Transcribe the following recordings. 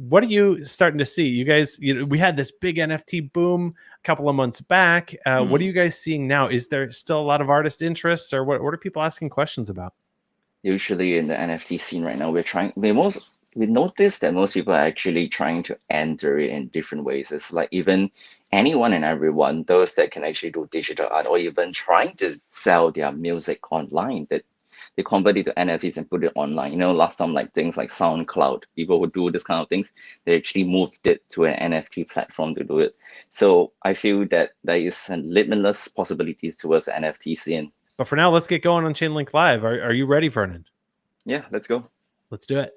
what are you starting to see? You guys, we had this big NFT boom a couple of months back. What are you guys seeing now? Is there still a lot of artist interest, or what are people asking questions about? Usually in the NFT scene right now, we notice that most people are actually trying to enter it in different ways. It's like even anyone and everyone, those that can actually do digital art or even trying to sell their music online, that they convert it to NFTs and put it online. Last time, like things like SoundCloud, people who do this kind of things, they actually moved it to an NFT platform to do it. So I feel that there is limitless possibilities towards the NFT scene. But for now, let's get going on Chainlink Live. Are you ready, Vernon? Yeah, let's go. Let's do it.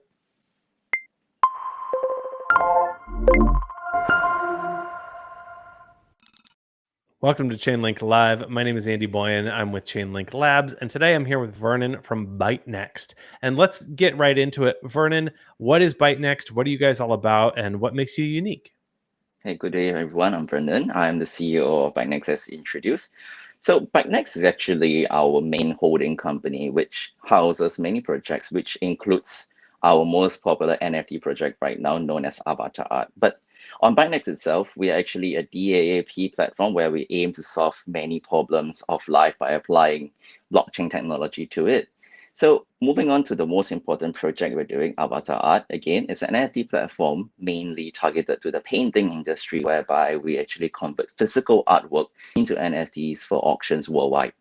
Welcome to Chainlink Live. My name is Andy Boyan. I'm with Chainlink Labs, and today I'm here with Vernon from ByteNext. And let's get right into it. Vernon, what is ByteNext? What are you guys all about, and what makes you unique? Hey, good day, everyone. I'm Vernon. I'm the CEO of ByteNext, as introduced. So ByteNext is actually our main holding company, which houses many projects, which includes our most popular NFT project right now, known as AvatarArt. But on ByteNext itself, we are actually a DAAP platform where we aim to solve many problems of life by applying blockchain technology to it. So moving on to the most important project we're doing, AvatarArt, again, is an NFT platform mainly targeted to the painting industry, whereby we actually convert physical artwork into NFTs for auctions worldwide.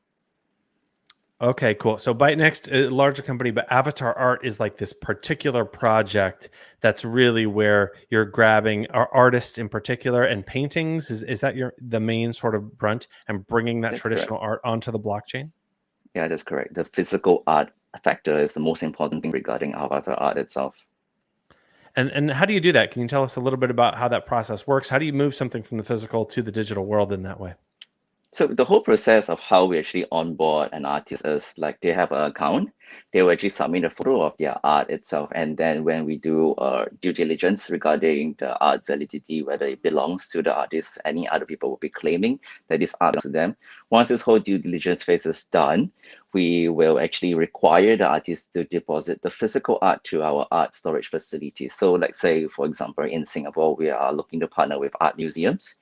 Okay, cool. So ByteNext, a larger company, but AvatarArt is like this particular project that's really where you're grabbing artists in particular and paintings. Is that the main sort of brunt and bringing that traditional art onto the blockchain? Yeah, that's correct. The physical art factor is the most important thing regarding AvatarArt itself. And how do you do that? Can you tell us a little bit about how that process works? How do you move something from the physical to the digital world in that way? So the whole process of how we actually onboard an artist is like they have an account, they will actually submit a photo of their art itself. And then when we do due diligence regarding the art validity, whether it belongs to the artist, any other people will be claiming that this art belongs to them. Once this whole due diligence phase is done, we will actually require the artist to deposit the physical art to our art storage facilities. So let's say, for example, in Singapore, we are looking to partner with art museums,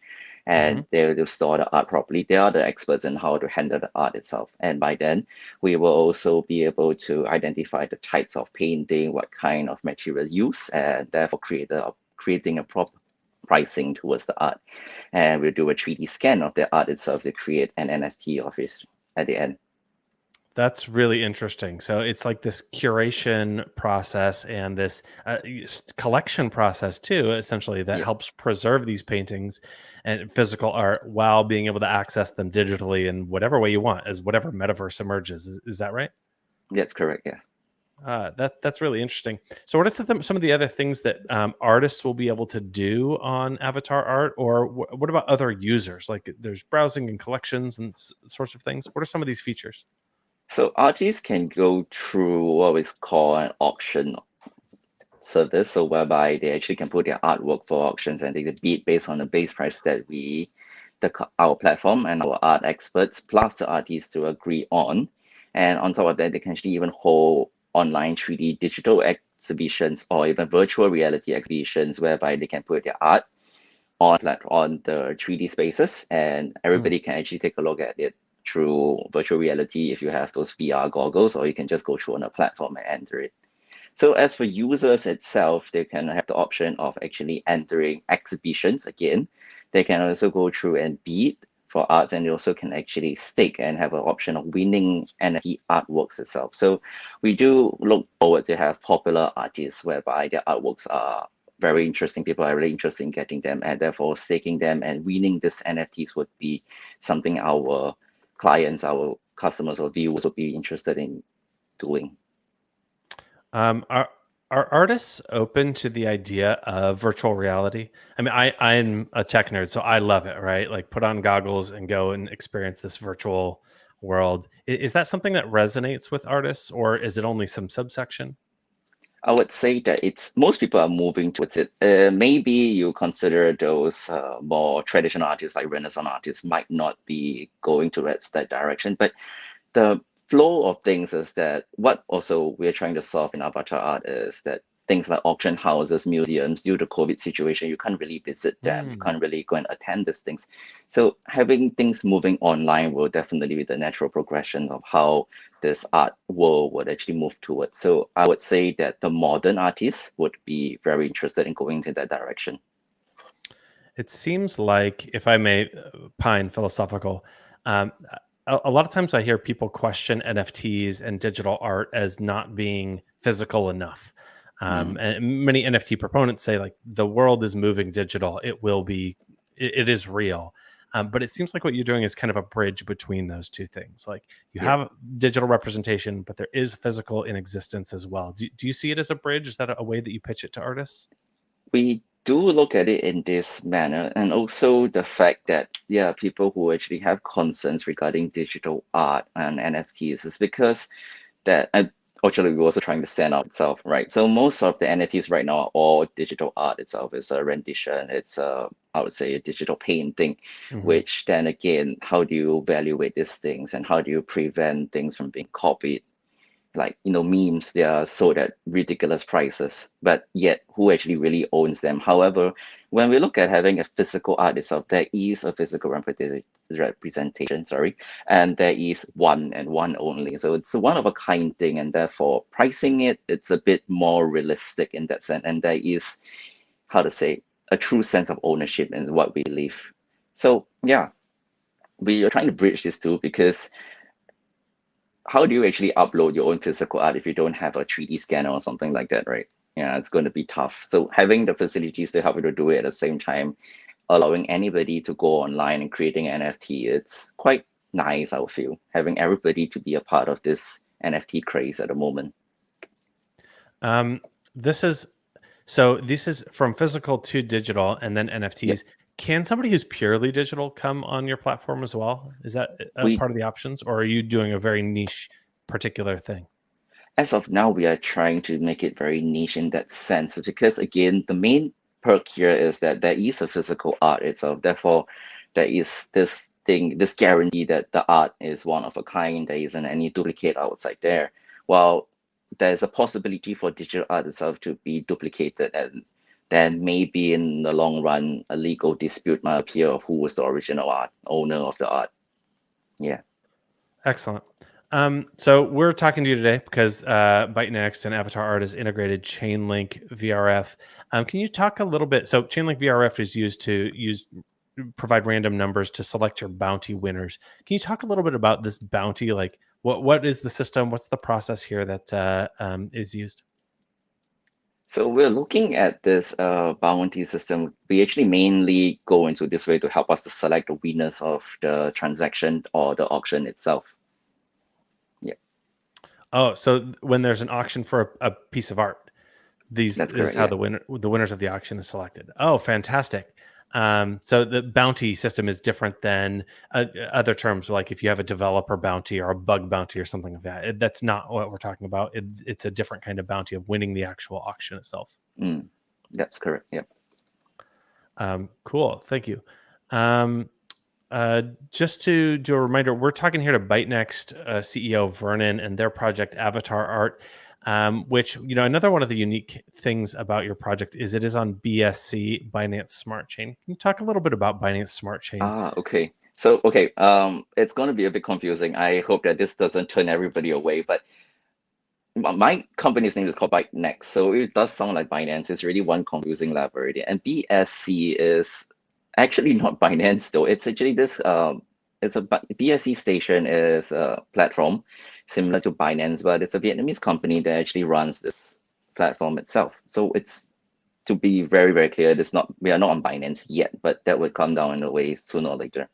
and they'll store the art properly. They are the experts in how to handle the art itself. And by then, we will also be able to identify the types of painting, what kind of material used, and therefore creating a proper pricing towards the art. And we'll do a 3D scan of the art itself to create an NFT of it at the end. That's really interesting. So it's like this curation process and this collection process too, essentially, that helps preserve these paintings and physical art while being able to access them digitally in whatever way you want, as whatever metaverse emerges. Is that right? That's correct, yeah. That's really interesting. So what are some of the other things that artists will be able to do on AvatarArt, or what about other users? Like there's browsing and collections and sorts of things. What are some of these features? So artists can go through what is called an auction service, so whereby they actually can put their artwork for auctions and they bid based on the base price that our platform and our art experts plus the artists to agree on. And on top of that, they can actually even hold online 3D digital exhibitions or even virtual reality exhibitions, whereby they can put their art on the 3D spaces and everybody can actually take a look at it through virtual reality if you have those VR goggles, or you can just go through on a platform and enter it. So as for users itself, they can have the option of actually entering exhibitions again. They can also go through and bid for arts, and they also can actually stake and have an option of winning NFT artworks itself. So we do look forward to have popular artists whereby their artworks are very interesting. People are really interested in getting them, and therefore staking them and winning these NFTs would be something our clients, our customers or viewers would be interested in doing. Are artists open to the idea of virtual reality? I mean, I'm a tech nerd, so I love it, right? Like put on goggles and go and experience this virtual world. Is that something that resonates with artists, or is it only some subsection? I would say that most people are moving towards it. Maybe you consider those more traditional artists like Renaissance artists might not be going towards that direction, but the flow of things is that what also we're trying to solve in AvatarArt is that things like auction houses, museums, due to COVID situation, you can't really visit them. You can't really go and attend these things. So having things moving online will definitely be the natural progression of how this art world would actually move towards. So I would say that the modern artists would be very interested in going into that direction. It seems like, if I may pine philosophical, um, a lot of times I hear people question NFTs and digital art as not being physical enough. And many NFT proponents say, like, the world is moving digital. It will be, it is real. But it seems like what you're doing is kind of a bridge between those two things. Like, you have digital representation, but there is physical in existence as well. Do you see it as a bridge? Is that a way that you pitch it to artists? We do look at it in this manner, and also the fact that people who actually have concerns regarding digital art and NFTs is because that actually we're also trying to stand out itself, right? So most of the NFTs right now are all digital art itself. It's a rendition, it's a, I would say, a digital painting, which then again, how do you evaluate these things and how do you prevent things from being copied? Like, memes, they are sold at ridiculous prices, but yet who actually really owns them? However, when we look at having a physical art itself, there is a physical representation, and there is one and one only. So it's a one of a kind thing, and therefore pricing it's a bit more realistic in that sense. And there is, how to say, a true sense of ownership in what we believe. So yeah, we are trying to bridge this too, because how do you actually upload your own physical art if you don't have a 3D scanner or something like that, right? Yeah, it's going to be tough. So having the facilities to help you to do it at the same time, allowing anybody to go online and creating an NFT, it's quite nice, I would feel, having everybody to be a part of this NFT craze at the moment. This is from physical to digital and then NFTs. Can somebody who's purely digital come on your platform as well? Is that a part of the options, or are you doing a very niche particular thing? As of now, we are trying to make it very niche in that sense, because again, the main perk here is that there is a physical art itself. Therefore, there is this guarantee that the art is one of a kind. There isn't any duplicate outside there. While there's a possibility for digital art itself to be duplicated, and then maybe in the long run, a legal dispute might appear of who was the original owner of the art. Yeah. Excellent. So we're talking to you today because ByteNext and AvatarArt is integrated Chainlink VRF. Can you talk a little bit? So Chainlink VRF is used to provide random numbers to select your bounty winners. Can you talk a little bit about this bounty? Like, what is the system? What's the process here that is used? So we're looking at this bounty system. We actually mainly go into this way to help us to select the winners of the transaction or the auction itself. Yeah. Oh, so when there's an auction for a piece of art, this is how the winners of the auction is selected. Oh, fantastic. So the bounty system is different than other terms, like if you have a developer bounty or a bug bounty or something like that. That's not what we're talking about. It's a different kind of bounty of winning the actual auction itself. That's correct. Yeah. Cool. Thank you. Just to do a reminder, we're talking here to ByteNext CEO Vernon and their project AvatarArt. Which, another one of the unique things about your project is it is on BSC, Binance Smart Chain. Can you talk a little bit about Binance Smart Chain? Okay. So, it's going to be a bit confusing. I hope that this doesn't turn everybody away, but my company's name is called ByteNext. So it does sound like Binance. It's really one confusing level already. And BSC is actually not Binance though. It's actually this, BSC Station is a platform similar to Binance, but it's a Vietnamese company that actually runs this platform itself. So it's, to be very, very clear, we are not on Binance yet, but that would come down in a way sooner or later.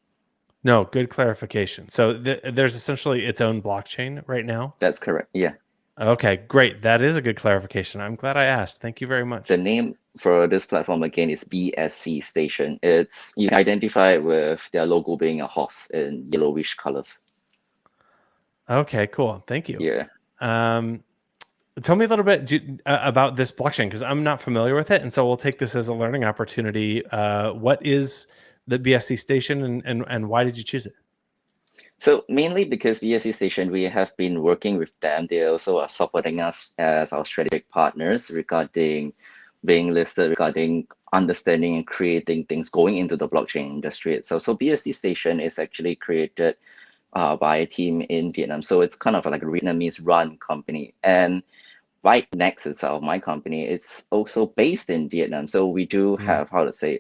No, good clarification. So there's essentially its own blockchain right now? That's correct, yeah. Okay, great. That is a good clarification. I'm glad I asked. Thank you very much. The name for this platform again is BSC Station. You can identify it with their logo being a horse in yellowish colors. Okay, cool. Thank you. Yeah. Tell me a little bit about this blockchain, because I'm not familiar with it, and so we'll take this as a learning opportunity. What is the BSC Station, and why did you choose it? So mainly because BSC Station, we have been working with them. They also are supporting us as our strategic partners regarding being listed, regarding understanding and creating things going into the blockchain industry itself. So BSC Station is actually created by a team in Vietnam. So it's kind of like a Vietnamese run company. And ByteNext itself, my company, it's also based in Vietnam. So we do have, how to say,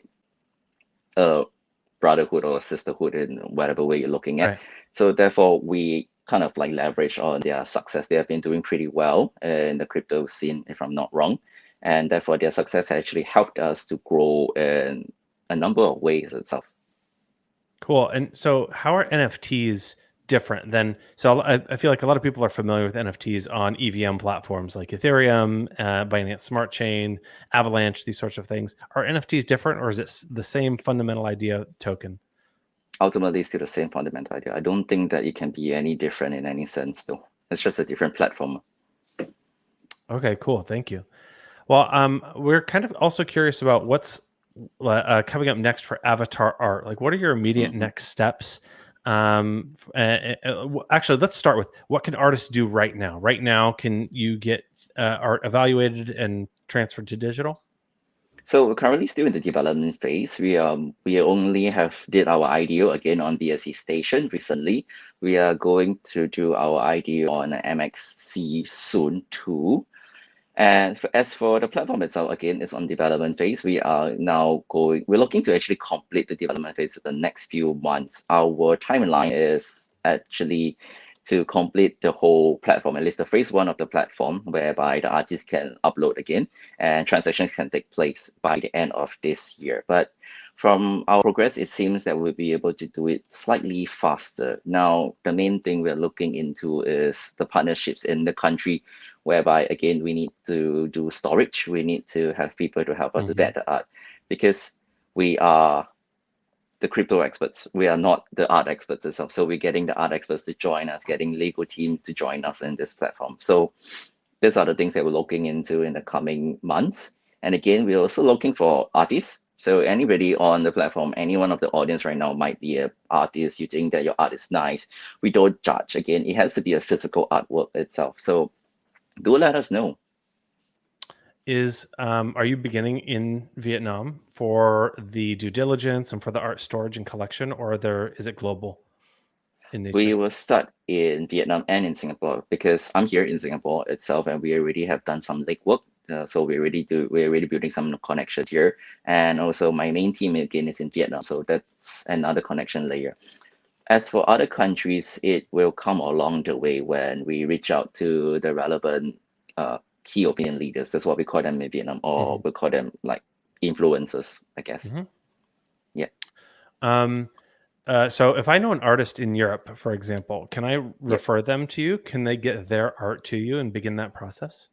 a brotherhood or sisterhood in whatever way you're looking at. Right. So therefore, we kind of like leverage on their success. They have been doing pretty well in the crypto scene, if I'm not wrong. And therefore, their success actually helped us to grow in a number of ways itself. Cool. And so, how are NFTs different than? So, I feel like a lot of people are familiar with NFTs on EVM platforms like Ethereum, Binance Smart Chain, Avalanche, these sorts of things. Are NFTs different, or is it the same fundamental idea token? Ultimately, it's still the same fundamental idea. I don't think that it can be any different in any sense, though. It's just a different platform. Okay, cool. Thank you. Well, we're kind of also curious about what's coming up next for AvatarArt. Like, what are your immediate Mhm. next steps? Actually, let's start with what can artists do right now? Right now, can you get art evaluated and transferred to digital? So we're currently still in the development phase. We only have did our IDO again on BSC Station recently. We are going to do our IDO on MXC soon too. And as for the platform itself, again, it's on development phase. We're looking to actually complete the development phase in the next few months. Our timeline is actually to complete the whole platform, at least the phase one of the platform, whereby the artist can upload again and transactions can take place by the end of this year. But from our progress, it seems that we'll be able to do it slightly faster. Now, the main thing we're looking into is the partnerships in the country, whereby again we need to do storage. We need to have people to help us to vet the art, because we are the crypto experts. We are not the art experts itself. So we're getting the art experts to join us, getting legal team to join us in this platform. So these are the things that we're looking into in the coming months. And again, we're also looking for artists. So anybody on the platform, anyone of the audience right now might be an artist. You think that your art is nice. We don't judge. Again, it has to be a physical artwork itself. So do let us know. Are you beginning in Vietnam for the due diligence and for the art storage and collection, or is it global in We nature? will start in Vietnam and in Singapore, because I'm here in Singapore itself, and we already have done some legwork. So we're already building some connections here, and also my main team again is in Vietnam, so that's another connection layer. As for other countries, it will come along the way when we reach out to the relevant key opinion leaders. That's what we call them in Vietnam, or Hmm. we call them like influencers, I guess. Hmm. Yeah. Um, so if I know an artist in Europe, for example, can I Yep. refer them to you? Can they get their art to you and begin that process?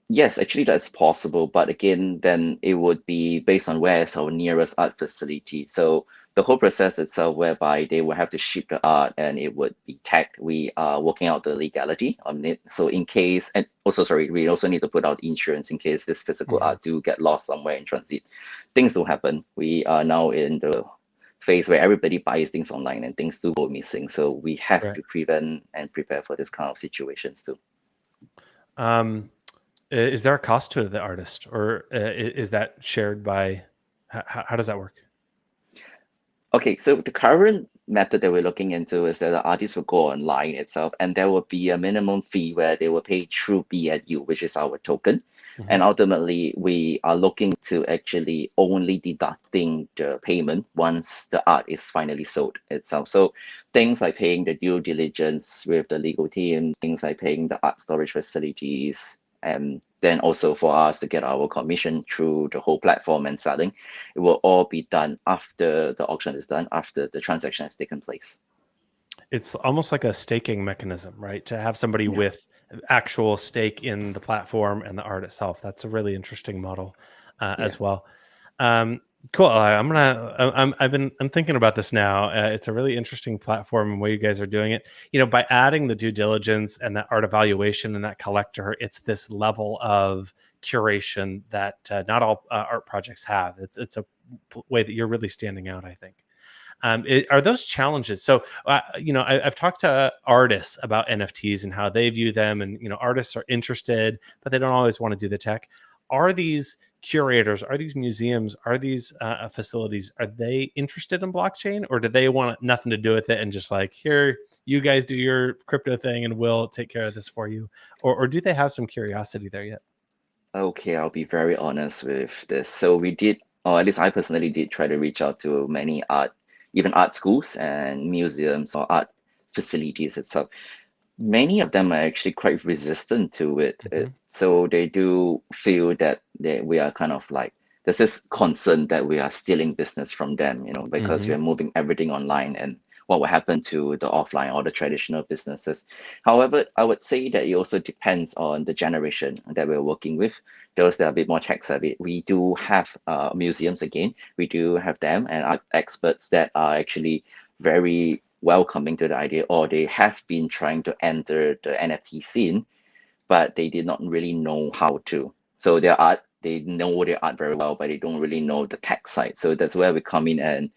Yes, actually that's possible, but again, then it would be based on where is our nearest art facility. So the whole process itself, whereby they will have to ship the art and it would be tagged. We are working out the legality on it. So in case, and also sorry, we also need to put out insurance in case this physical Hmm. art do get lost somewhere in transit. Things do happen. We are now in the phase where everybody buys things online and things do go missing. So we have Right. to prevent and prepare for this kind of situations too. Um, is there a cost to the artist, or is that shared by? How does that work? Okay, so the current method that we're looking into is that the artist will go online itself, and there will be a minimum fee where they will pay through BNU, which is our token. Hmm. And ultimately, we are looking to actually only deducting the payment once the art is finally sold itself. So things like paying the due diligence with the legal team, things like paying the art storage facilities, and then also for us to get our commission through the whole platform and selling, it will all be done after the auction is done, after the transaction has taken place. It's almost like a staking mechanism, right? To have somebody Yeah, with actual stake in the platform and the art itself. That's a really interesting model yeah. as well. Um, cool. I'm thinking about this now. It's a really interesting platform and way you guys are doing it. By adding the due diligence and that art evaluation and that collector, it's this level of curation that not all art projects have. It's a way that you're really standing out, I think. Are those challenges? So, I've talked to artists about NFTs and how they view them, and artists are interested, but they don't always want to do the tech. Are these curators, are these museums, are these facilities, are they interested in blockchain, or do they want nothing to do with it and just like, here, you guys do your crypto thing and we'll take care of this for you? Or do they have some curiosity there yet? Okay, I'll be very honest with this. So we did, or at least I personally did try to reach out to many even art schools and museums or art facilities itself. Many of them are actually quite resistant to it. Hmm. So they do feel that we are kind of like, there's this concern that we are stealing business from them, because we Hmm. are moving everything online, and what will happen to the offline or the traditional businesses. However, I would say that it also depends on the generation that we're working with. Those that are a bit more tech savvy, we do have museums again, we do have them and art experts that are actually very welcoming to the idea, or they have been trying to enter the NFT scene, but they did not really know how to. So they know their art very well, but they don't really know the tech side. So that's where we come in and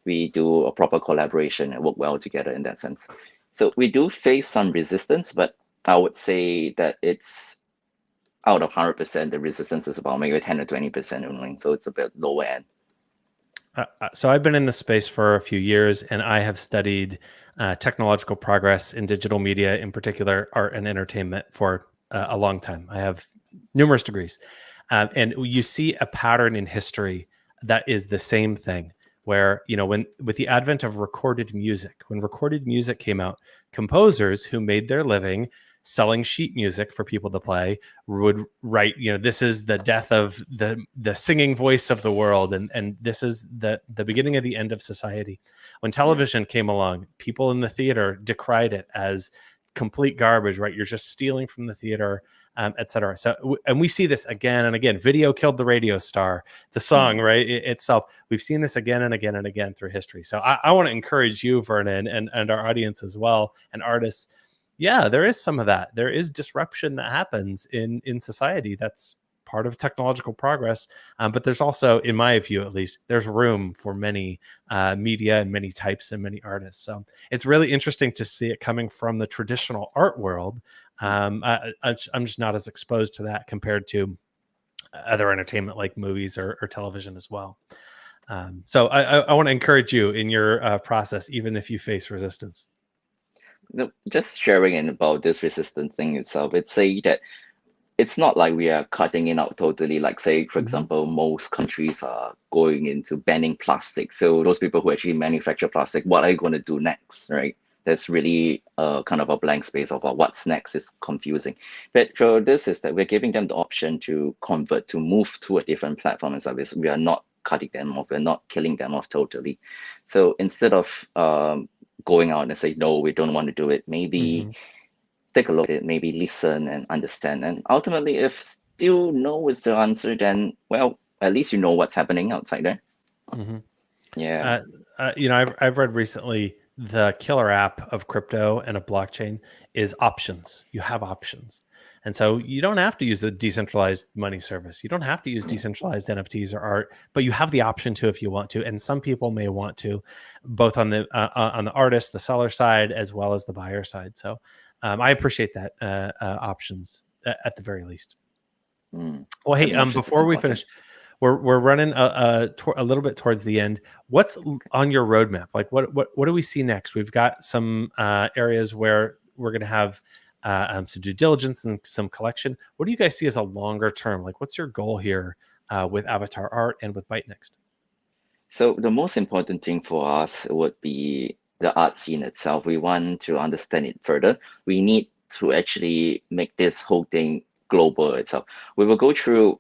we do a proper collaboration and work well together in that sense. So we do face some resistance, but I would say that it's out of 100%, the resistance is about maybe 10 or 20% only. So it's a bit lower end. So I've been in this space for a few years, and I have studied technological progress in digital media, in particular art and entertainment, for a long time. I have numerous degrees, and you see a pattern in history that is the same thing. Where when with the advent of recorded music, when recorded music came out, composers who made their living selling sheet music for people to play would write, this is the death of the singing voice of the world, and this is the beginning of the end of society. When Yeah. television came along, people in the theater decried it as complete garbage, right? You're just stealing from the theater, etc. So, and we see this again and again. Video killed the radio star. The song, Mm. right, itself. We've seen this again and again and again through history. So I want to encourage you, Vernon, and our audience as well, and artists. Yeah, there is some of that. There is disruption that happens in society. That's part of technological progress. But there's also, in my view at least, there's room for many media and many types and many artists. So it's really interesting to see it coming from the traditional art world. Mm. I'm just not as exposed to that compared to other entertainment like movies or television as well. So I want to encourage you in your process, even if you face resistance. No, just sharing in about this resistance thing itself, it's say that it's not like we are cutting it out totally. Like, say, for Hmm. example, most countries are going into banning plastic. So those people who actually manufacture plastic, what are you going to do next, right? There's really kind of a blank space of what's next is confusing. But for this is that we're giving them the option to convert, to move to a different platform and service. We are not cutting them off. We're not killing them off totally. So instead of going out and say, no, we don't want to do it, maybe Hmm. take a look at it, maybe listen and understand. And ultimately, if still no is the answer, then, well, at least you know what's happening outside there. Hmm. Yeah. Uh, I've read recently the killer app of crypto and of blockchain is options. You have options. And so you don't have to use a decentralized money service. You don't have to use decentralized NFTs or art, but you have the option to if you want to. And some people may want to, both on the artist, the seller side, as well as the buyer side. So I appreciate that options at the very least. Mm. Well, hey, Having options is before we important. finish, we're running a little bit towards the end. What's on your roadmap? Like, what do we see next? We've got some areas where we're going to have some due diligence and some collection. What do you guys see as a longer term? Like, what's your goal here with Avatar Art and with ByteNext? So the most important thing for us would be the art scene itself. We want to understand it further. We need to actually make this whole thing global itself. We will go through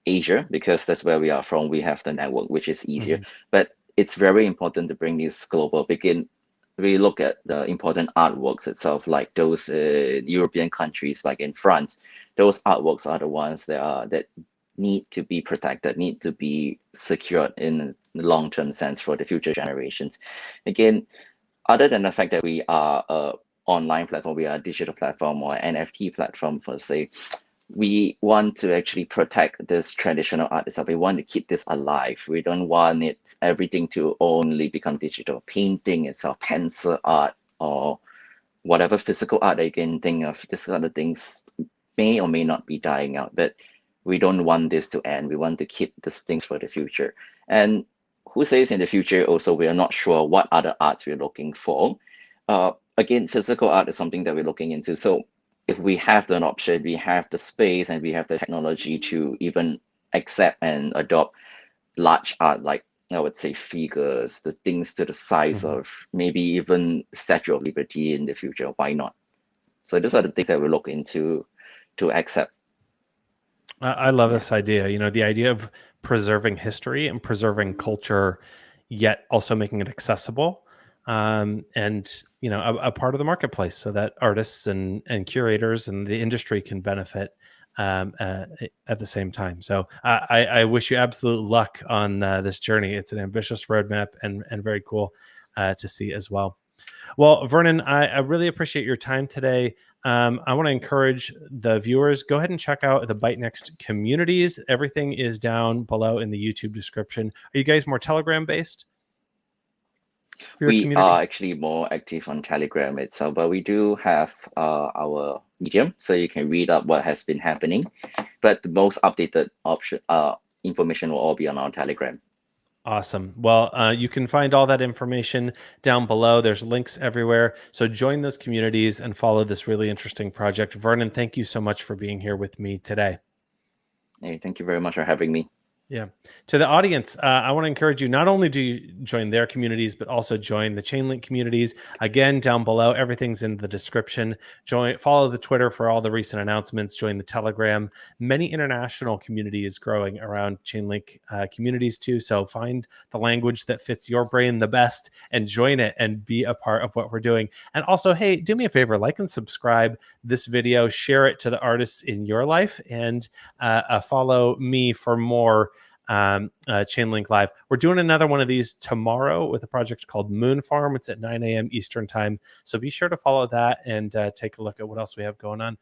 Asia because that's where we are from. We have the network, which is easier. Hmm. But it's very important to bring this global. We look at the important artworks itself, like those European countries, like in France. Those artworks are the ones that need to be protected, need to be secured in a long-term sense for the future generations. Again, other than the fact that we are a online platform, we are a digital platform or NFT platform for say, we want to actually protect this traditional art itself. We want to keep this alive. We don't want everything to only become digital. Painting itself, pencil art, or whatever physical art that you can think of, these kind of things may or may not be dying out, but we don't want this to end. We want to keep these things for the future. And who says in the future also, we are not sure what other arts we're looking for. Again, physical art is something that we're looking into. So if we have the option, we have the space, and we have the technology to even accept and adopt large art, like I would say figures, the things to the size of maybe even Statue of Liberty in the future, why not? So those are the things that we look into to accept. I love this idea. You know, the idea of preserving history and preserving culture, yet also making it accessible, and you know, a part of the marketplace, so that artists and curators and the industry can benefit at the same time. So I wish you absolute luck on this journey. It's an ambitious roadmap and very cool to see as well. Well, Vernon, I really appreciate your time today. I want to encourage the viewers, go ahead and check out the ByteNext communities. Everything is down below in the YouTube description. Are you guys more Telegram based? We are actually more active on Telegram itself, but we do have our Medium, so you can read up what has been happening. But the most updated information will all be on our Telegram. Awesome. Well, you can find all that information down below. There's links everywhere. So join those communities and follow this really interesting project. Vernon, thank you so much for being here with me today. Hey, thank you very much for having me. Yeah. To the audience, I want to encourage you, not only do you join their communities, but also join the Chainlink communities. Again, down below, everything's in the description. Follow the Twitter for all the recent announcements. Join the Telegram. Many international communities growing around Chainlink communities too. So find the language that fits your brain the best and join it and be a part of what we're doing. And also, hey, do me a favor, like and subscribe this video, share it to the artists in your life, and follow me for more Chainlink Live. We're doing another one of these tomorrow with a project called Moon Farm. It's at 9 a.m. Eastern time. So be sure to follow that and take a look at what else we have going on.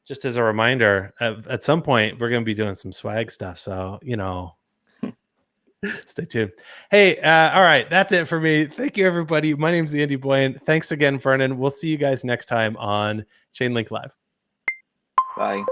Just as a reminder, at some point, we're going to be doing some swag stuff. So, you know, stay tuned. Hey, all right. That's it for me. Thank you, everybody. My name's Andy Boyan. Thanks again, Vernon. We'll see you guys next time on Chainlink Live. Bye.